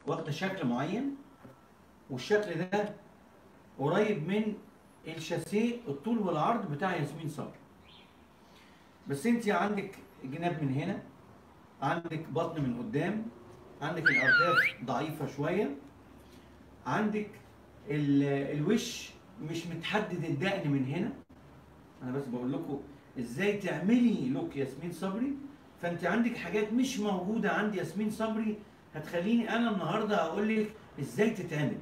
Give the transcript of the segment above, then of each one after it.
واخده شكل معين، والشكل ده قريب من الشاسيه الطول والعرض بتاع ياسمين صبري. بس انت عندك جناب من هنا، عندك بطن من قدام، عندك الارداف ضعيفه شويه، عندك الوش مش متحدد الدقن من هنا. انا بس بقول لكم ازاي تعملي لوك ياسمين صبري. فانت عندك حاجات مش موجوده عند ياسمين صبري، هتخليني انا النهارده اقول لك ازاي تتعمل.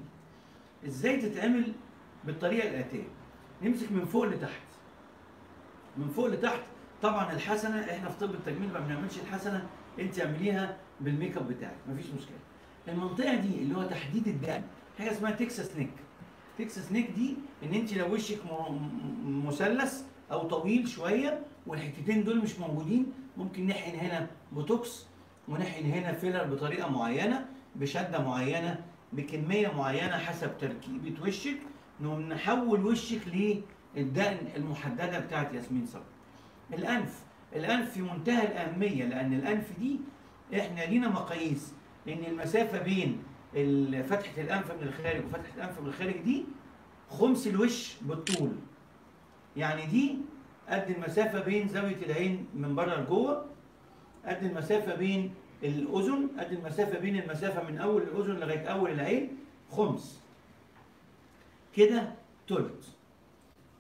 ازاي تتعمل بالطريقه الاتيه. نمسك من فوق لتحت. من فوق لتحت طبعا الحسنه، احنا في طب التجميل ما بنعملش الحسنه، انت اعمليها بالميك اب بتاعك مفيش مشكله. المنطقه دي اللي هو تحديد الدقن، حاجه اسمها تكساس نيك. تكساس نيك دي ان انت لو وشك مثلث او طويل شويه والحتتين دول مش موجودين، ممكن نحقن هنا بوتوكس ونحقن هنا فيلر بطريقه معينه، بشده معينه، بكميه معينه حسب تركيبه وشك، نحول وشك للدقن المحدده بتاعت ياسمين صبري. الانف. الانف في منتهى الاهميه، لان الانف دي احنا لينا مقاييس ان المسافه بين فتحه الانف من الخارج وفتحه الانف من الخارج دي خمس الوش بالطول. يعني دي قد المسافه بين زاويه العين من بره لجوه، قد المسافه بين الاذن، قد المسافه بين المسافه من اول الاذن لغايه اول العين، خمس. كده تلت.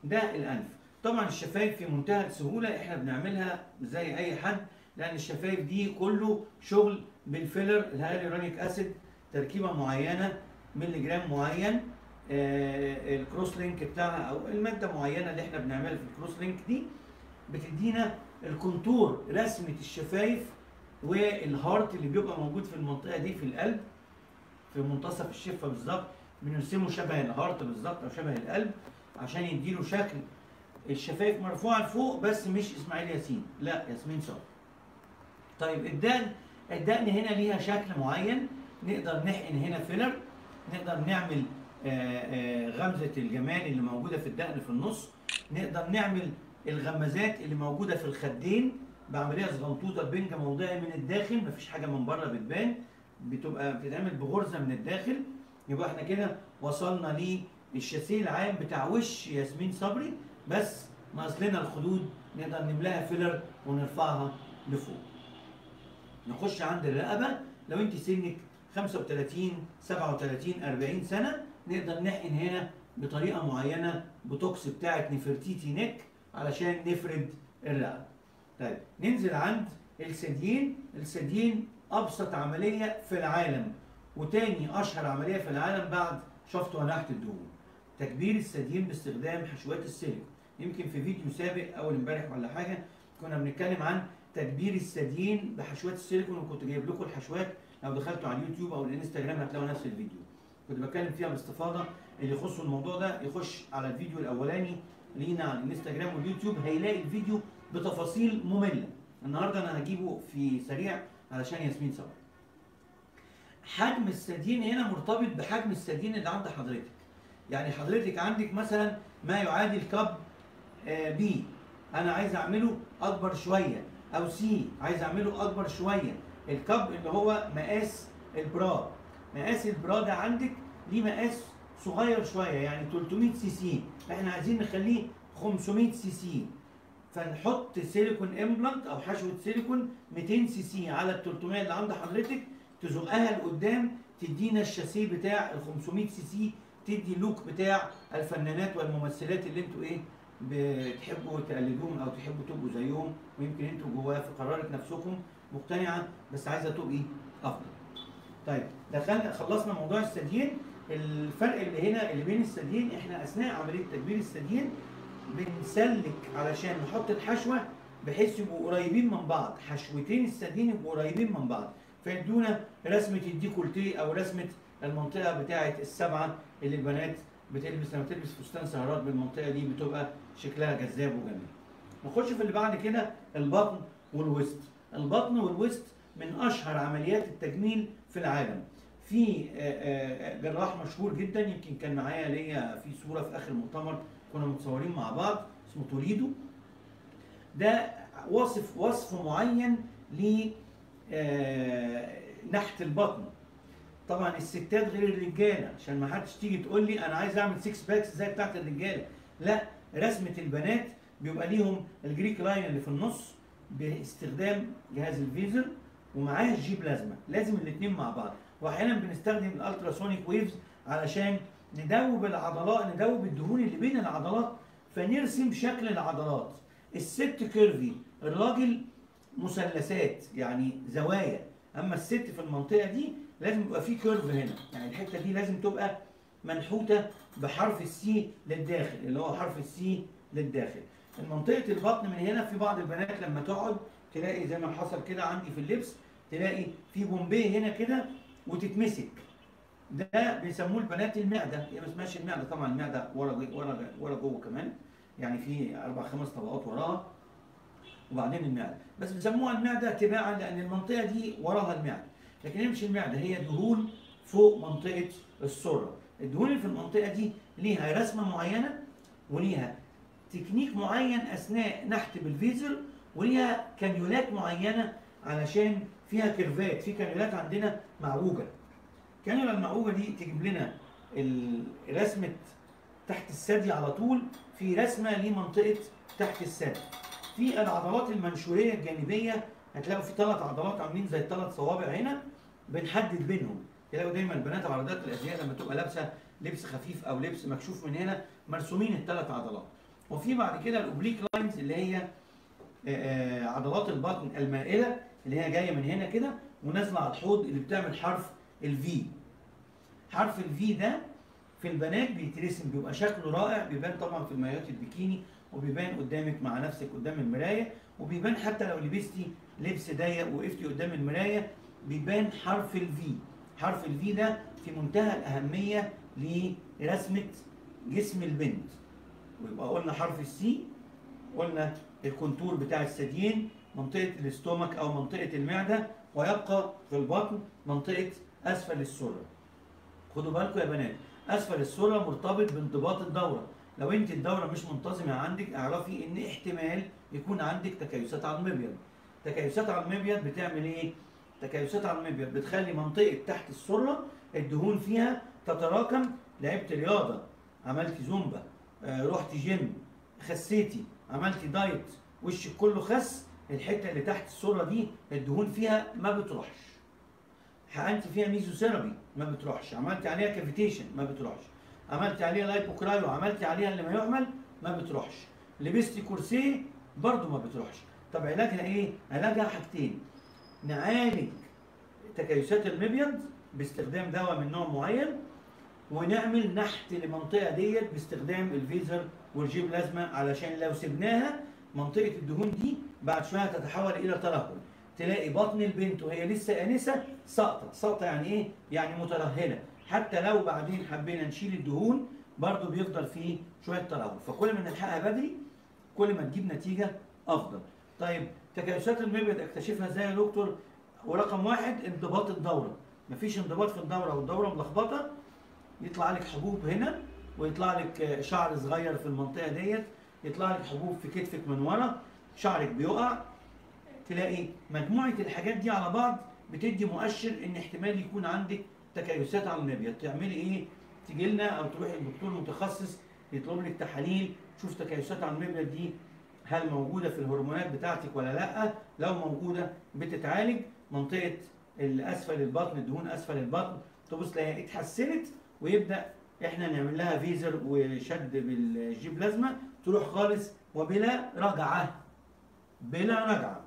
ده الانف. طبعا الشفايف في منتهى السهوله احنا بنعملها زي اي حد، لان الشفايف دي كله شغل بالفيلر الهيالورونيك اسيد، تركيبه معينه، ملي جرام معين، الكروس لينك بتاعها او الماده معينه اللي احنا بنعملها في الكروس لينك دي بتدينا الكونتور، رسمه الشفايف والهارت اللي بيبقى موجود في المنطقه دي في القلب، في منتصف الشفه بالظبط، بنرسمه شبه الهارت بالظبط او شبه القلب عشان يديله شكل الشفايف مرفوعه لفوق، بس مش اسماعيل ياسين، لا ياسمين صبري. طيب الدقن هنا ليها شكل معين، نقدر نحقن هنا فيلر، نقدر نعمل غمزه الجمال اللي موجوده في الدقن في النص، نقدر نعمل الغمازات اللي موجوده في الخدين بعمليه صغنطوطه بنج موضعي من الداخل، مفيش حاجه من بره بتبان، بتتعمل بغرزه من الداخل. يبقى احنا كده وصلنا للشاسيه العام بتاع وش ياسمين صبري، بس ناقص لنا الخدود نقدر نملاها فيلر ونرفعها لفوق. نخش عند الرقبه. لو انت سنك 35 37 40 سنه نقدر نحقن هنا بطريقه معينه بوتوكس بتاعت نفرتيتي نيك علشان نفرد الرقبه. طيب ننزل عند الثديين. الثديين ابسط عمليه في العالم وتاني اشهر عمليه في العالم بعد شفط ونحت الدهون، تكبير الثديين باستخدام حشوات السيليكون. يمكن في فيديو سابق اول امبارح ولا حاجه كنا بنتكلم عن تكبير الثديين بحشوات السيليكون، وكنت جايب لكم الحشوات، لو دخلتوا على اليوتيوب او الانستجرام هتلاقوا نفس الفيديو. كنت بتكلم فيها باستفاضه، اللي يخص الموضوع ده يخش على الفيديو الاولاني لينا على الانستجرام واليوتيوب هيلاقي الفيديو بتفاصيل ممله. النهارده انا هجيبه في سريع علشان ياسمين صبري. حجم الثديين هنا مرتبط بحجم الثديين اللي عند حضرتك. يعني حضرتك عندك مثلا ما يعادل كب بي، انا عايز اعمله اكبر شويه، او سي عايز اعمله اكبر شويه. الكب اللي هو مقاس البرا، مقاس البرا ده عندك ليه مقاس صغير شويه يعني 300 سي سي، احنا عايزين نخليه 500 سي سي، فنحط سيليكون امبلانت او حشوه سيليكون 200 سي سي على ال 300 اللي عند حضرتك، تزقها لقدام تدينا الشاسيه بتاع ال 500 سي سي، تدي اللوك بتاع الفنانات والممثلات اللي انتوا ايه بتحبوا تقلدوهم او تحبوا تبقوا زيهم، ويمكن انتوا جواه في قرارة نفسكم مقتنعه بس عايزه تبقي افضل. طيب خلصنا موضوع الثديين. الفرق اللي هنا اللي بين الثديين، احنا اثناء عمليه تكبير الثديين بنسلك علشان نحط الحشوه بحيث يبقوا قريبين من بعض، حشوتين الثديين يبقوا قريبين من بعض، فيدونا رسمه الديكولتيه او رسمه المنطقه بتاعه السبعه اللي البنات بتلبس لما تلبس فستان سهرات بالمنطقه دي بتبقى شكلها جذاب وجميل. نخش في اللي بعد كده، البطن والوسط. البطن والوسط من اشهر عمليات التجميل في العالم. في جراح مشهور جدا، يمكن كان معايا ليا في صوره في اخر مؤتمر كنا متصورين مع بعض، اسمه توليدو. ده وصف معين ل نحت البطن. طبعا الستات غير الرجاله، عشان ما حدش تيجي تقول لي انا عايز اعمل 6 باكس زي بتاعت الرجاله. لا، رسمه البنات بيبقى ليهم الجريك لاين اللي في النص باستخدام جهاز الفيزر، ومعاه الجيب لازمه، لازم الاثنين مع بعض. واحيانا بنستخدم الالتراسونيك ويفز علشان ندوب العضلات، ندوب الدهون اللي بين العضلات، فنرسم شكل العضلات. الست كيرفي، الراجل مثلثات يعني زوايا، اما الست في المنطقه دي لازم يبقى في كيرف هنا، يعني الحته دي لازم تبقى منحوته بحرف السي للداخل، اللي هو حرف السي للداخل. منطقه البطن من هنا، في بعض البنات لما تقعد تلاقي زي ما حصل كده عندي في اللبس، تلاقي في بومبيه هنا كده وتتمسك، ده بيسموه البنات المعده. هي ما اسمهاش المعده طبعا، المعده ورا جوه كمان، يعني في 4 5 طبقات وراها وبعدين المعده، بس بيسموها المعده تباعا لان المنطقه دي وراها المعده، لكن هي مش المعده، هي دهون فوق منطقه السره. الدهون اللي في المنطقه دي ليها رسمه معينه، وليها تكنيك معين اثناء نحت بالفيزر، وليها كانيولات معينه علشان فيها كيرفات. في كانيولات عندنا معوجه، الكانيولا المعوجه دي تجيب لنا رسمه تحت الثدي على طول، في رسمه لمنطقه تحت الثدي. في العضلات المنشوريه الجانبيه هتلاقوا في 3 عضلات عاملين زي ال3 صوابع هنا، بنحدد بينهم. تلاقوا دايما البنات عرضات الازياء لما تبقى لابسه لبس خفيف او لبس مكشوف من هنا مرسومين ال3 عضلات. وفي بعد كده الاوبليك لاينز اللي هي عضلات البطن المائله، اللي هي جايه من هنا كده ونازله على الحوض، اللي بتعمل حرف الفي. حرف الفي ده في البنات بيترسم، بيبقى شكله رائع، بيبان طبعا في المايوهات البيكيني، وبيبان قدامك مع نفسك قدام المرايه، وبيبان حتى لو لبستي لبس ضيق وقفتي قدام المرايه، بيبان حرف الفي. حرف الفي ده في منتهى الاهميه لرسمه جسم البنت. ويبقى قلنا حرف السي، قلنا الكونتور بتاع الثديين، منطقه الاستومك او منطقه المعده، ويبقى في البطن منطقه اسفل السره. خدوا بالكم يا بنات، اسفل السره مرتبط بانضباط الدوره. لو انت الدوره مش منتظمه عندك، اعرفي ان احتمال يكون عندك تكيسات على المبيض. تكيسات على المبيض بتعمل ايه؟ تكيسات على المبيض بتخلي منطقه تحت السره الدهون فيها تتراكم. لعبت رياضه، عملتي زومبا، رحتي جيم، خسيتي، عملتي دايت، وشك كله خس، الحته اللي تحت السره دي الدهون فيها ما بتروحش. حقنتي فيها ميزوثيرابي ما بتروحش، عملتي عليها كافيتيشن ما بتروحش، عملتي عليها لايبوكرايو، عملتي عليها اللي ما يعمل ما بتروحش، لبستي كورسيه برضه ما بتروحش. طب علاجها ايه؟ علاجها حاجتين: نعالج تكيسات المبيض باستخدام دواء من نوع معين، ونعمل نحت للمنطقه ديت باستخدام الفيزر والجيب لازمه، علشان لو سبناها منطقه الدهون دي بعد شويه تتحول الى ترهل. تلاقي بطن البنت وهي لسه انسه ساقطه. ساقطه يعني ايه؟ يعني مترهله. حتى لو بعدين حبينا نشيل الدهون برضه بيفضل فيه شويه ترهل، فكل ما نلحقها بدري كل ما تجيب نتيجه افضل. طيب تكيسات المبيض اكتشفها ازاي يا دكتور؟ ورقم 1 انضباط الدوره. مفيش انضباط في الدوره والدوره ملخبطه، يطلع لك حبوب هنا، ويطلع لك شعر صغير في المنطقه ديت، يطلع لك حبوب في كتفك من ورا، شعرك بيقع. تلاقي مجموعه الحاجات دي على بعض بتدي مؤشر ان احتمال يكون عندك تكيسات على المبيض. تعملي ايه؟ تيجي لنا او تروحي لدكتور متخصص يطلب لك تحاليل، شوف تكيسات على المبيض دي هل موجوده في الهرمونات بتاعتك ولا لا. لو موجوده بتتعالج. منطقه الاسفل البطن، دهون اسفل البطن، تبص تلاقيها اتحسنت، ويبدا احنا نعمل لها فيزر وشد بالجيب لازمه، تروح خالص وبلا رجعه. بلا رجعه،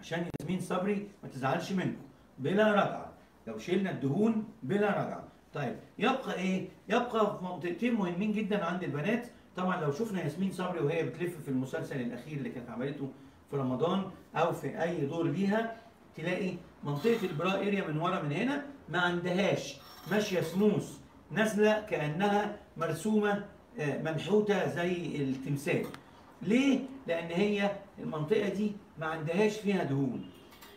عشان ياسمين صبري ما تزعلش منكم، بلا رجعه. لو شلنا الدهون بلا رجعه. طيب يبقى ايه؟ يبقى في منطقتين مهمين جدا عند البنات. طبعا لو شفنا ياسمين صبري وهي بتلف في المسلسل الاخير اللي كانت عملته في رمضان او في اي دور ليها، تلاقي منطقه البرا اريا من ورا من هنا ما عندهاش، ماشيه سموث، نازله كانها مرسومه منحوته زي التمثال. ليه؟ لان هي المنطقه دي ما عندهاش فيها دهون.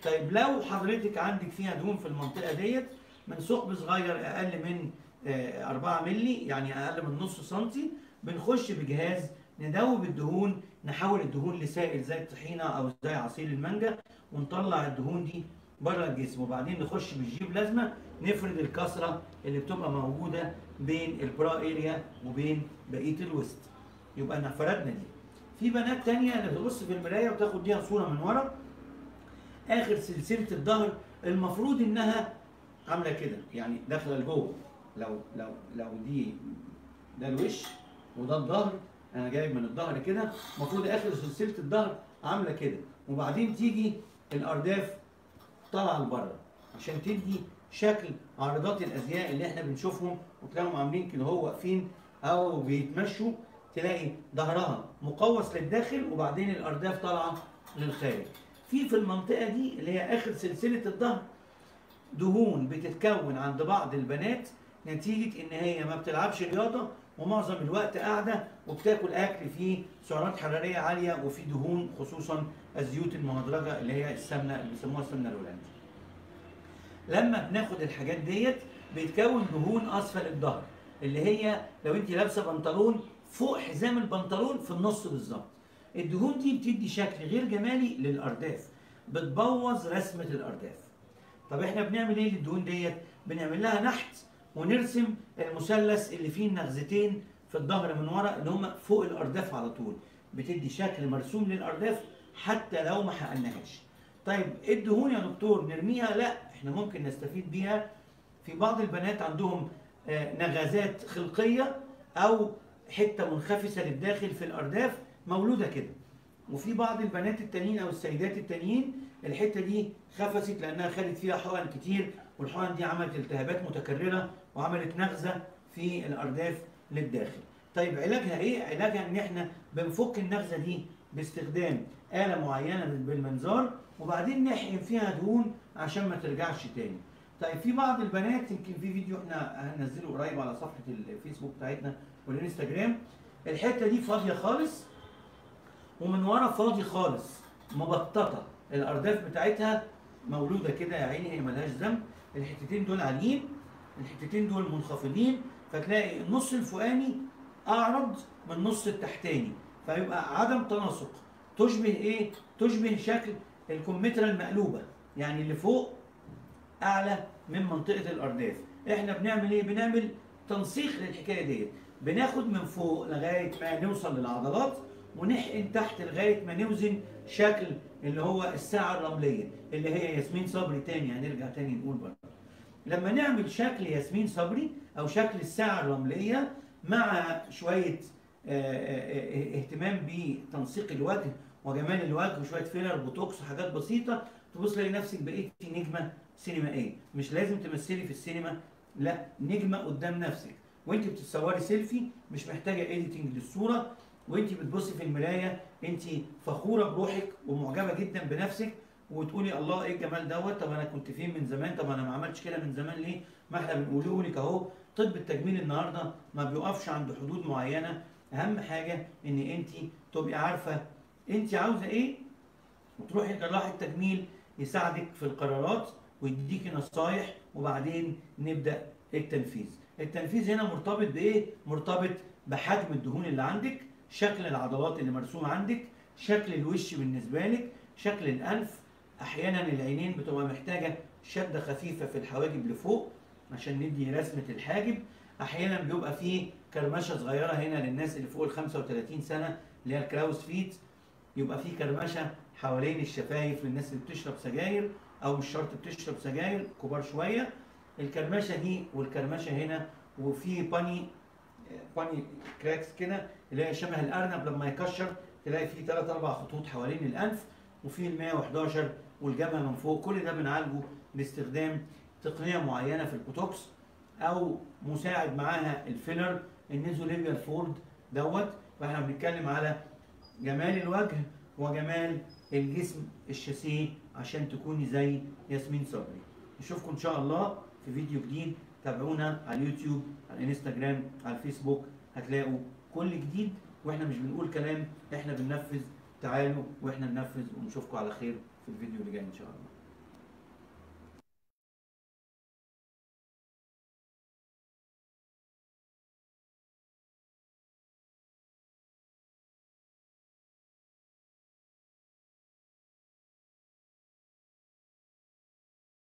طيب لو حضرتك عندك فيها دهون في المنطقه ديت من ثقب صغير اقل من 4 مللي، يعني اقل من نص سنتي، بنخش بجهاز ندوب الدهون، نحول الدهون لسائل زي الطحينه او زي عصير المانجا، ونطلع الدهون دي بره الجسم، وبعدين نخش بالجيب لازمه نفرد الكسره اللي بتبقى موجوده بين البرا اريا وبين بقيه الوسط. يبقى احنا فردنا دي. في بنات تانية اللي بتبص في المرايه وتاخد ليها صوره من ورا، اخر سلسله الظهر المفروض انها عامله كده، يعني داخله لجوه. لو دي ده الوش وده الظهر، انا جايب من الظهر كده، المفروض اخر سلسله الظهر عامله كده، وبعدين تيجي الارداف طالعه لبره عشان تدي شكل عارضات الازياء اللي احنا بنشوفهم، وتلاقيهم عاملين كده هو واقفين او بيتمشوا، تلاقي ظهرها مقوس للداخل وبعدين الارداف طالعه للخارج. في المنطقه دي اللي هي اخر سلسله الظهر دهون بتتكون عند بعض البنات نتيجه ان هي ما بتلعبش رياضه ومعظم الوقت قاعده وبتاكل اكل فيه سعرات حراريه عاليه وفيه دهون، خصوصا الزيوت المهدرجه اللي هي السمنه اللي بيسموها السمنه الهولندي. لما بناخد الحاجات ديت بيتكون دهون اسفل الظهر، اللي هي لو انت لابسه بنطلون فوق حزام البنطلون في النص بالظبط. الدهون دي بتدي شكل غير جمالي للارداف، بتبوظ رسمه الارداف. طب احنا بنعمل ايه للدهون ديت؟ بنعمل لها نحت ونرسم المثلث اللي فيه النغزتين في الظهر من ورا اللي هم فوق الارداف على طول، بتدي شكل مرسوم للارداف حتى لو ما حقناهاش. طيب الدهون يا دكتور نرميها؟ لا، احنا ممكن نستفيد بيها. في بعض البنات عندهم نغزات خلقيه او حته منخفسه للداخل في الارداف مولوده كده، وفي بعض البنات التانيين او السيدات التانيين الحته دي خفست لانها خدت فيها حقن كتير، والحقن دي عملت التهابات متكرره وعملت نغزه في الارداف للداخل. طيب علاجها ايه؟ علاجها ان احنا بنفك النغزه دي باستخدام آلة معينة بالمنظار، وبعدين نحقن فيها دهون عشان ما ترجعش تاني. طيب في بعض البنات، يمكن في فيديو احنا هننزله قريب على صفحة الفيسبوك بتاعتنا والانستجرام، الحتة دي فاضية خالص ومن ورا فاضي خالص، مبططة، الأرداف بتاعتها مولودة كده يا عيني، هي ملهاش ذنب. الحتتين دول عاليين، الحتتين دول منخفضين، فتلاقي النص الفوقاني أعرض من النص التحتاني، فيبقى عدم تناسق. تشبه ايه؟ تشبه شكل الكمثرى المقلوبه، يعني اللي فوق اعلى من منطقه الارداف. احنا بنعمل ايه؟ بنعمل تنسيق للحكايه ديت، بناخد من فوق لغايه ما نوصل للعضلات ونحقن تحت لغايه ما نوزن شكل اللي هو الساعه الرمليه اللي هي ياسمين صبري. تاني هنرجع تاني نقول برضه، لما نعمل شكل ياسمين صبري او شكل الساعه الرمليه مع شويه اهتمام بتنسيق الوجه وجمال الوجه وشويه فيلر بوتوكس وحاجات بسيطه، تبص تلاقي نفسك بقيتي نجمه سينمائيه. مش لازم تمثلي في السينما، لا، نجمه قدام نفسك وانت بتتصوري سيلفي، مش محتاجه اديتنج للصوره، وانت بتبصي في المرايه انت فخوره بروحك ومعجبه جدا بنفسك وتقولي الله ايه الجمال دوت. طب انا كنت فين من زمان؟ طب انا ما عملتش كده من زمان ليه؟ ما احنا بنقوله لك اهو. طب التجميل النهارده ما بيقفش عند حدود معينه، اهم حاجه ان انت تبقي عارفه انت عاوزه ايه وتروحي لجراح التجميل يساعدك في القرارات ويديكي نصايح، وبعدين نبدا التنفيذ. التنفيذ هنا مرتبط بايه؟ مرتبط بحجم الدهون اللي عندك، شكل العضلات اللي مرسومه عندك، شكل الوش بالنسبه لك، شكل الانف. احيانا العينين بتبقى محتاجه شده خفيفه في الحواجب لفوق عشان ندي رسمه الحاجب. احيانا بيبقى فيه كرمشه صغيره هنا للناس اللي فوق ال 35 سنه اللي هي الكراوس فيت، يبقى فيه كرمشه حوالين الشفايف للناس اللي بتشرب سجاير او مش شرط بتشرب سجاير، كبار شويه. الكرمشه دي والكرمشه هنا، وفي باني كراكس كده اللي هي شبه الارنب لما يكشر تلاقي فيه 3 4 خطوط حوالين الانف، وفي ال 111 والجبهه من فوق. كل ده بنعالجه باستخدام تقنيه معينه في البوتوكس او مساعد معاها الفيلر النيزوليبيال فولد دوت. فاحنا بنتكلم على جمال الوجه وجمال الجسم الشاسيه عشان تكوني زي ياسمين صبري. نشوفكم ان شاء الله في فيديو جديد. تابعونا على اليوتيوب، على الانستجرام، على الفيسبوك، هتلاقوا كل جديد. واحنا مش بنقول كلام، احنا بننفذ. تعالوا واحنا ننفذ، ونشوفكم على خير في الفيديو اللي جاي ان شاء الله.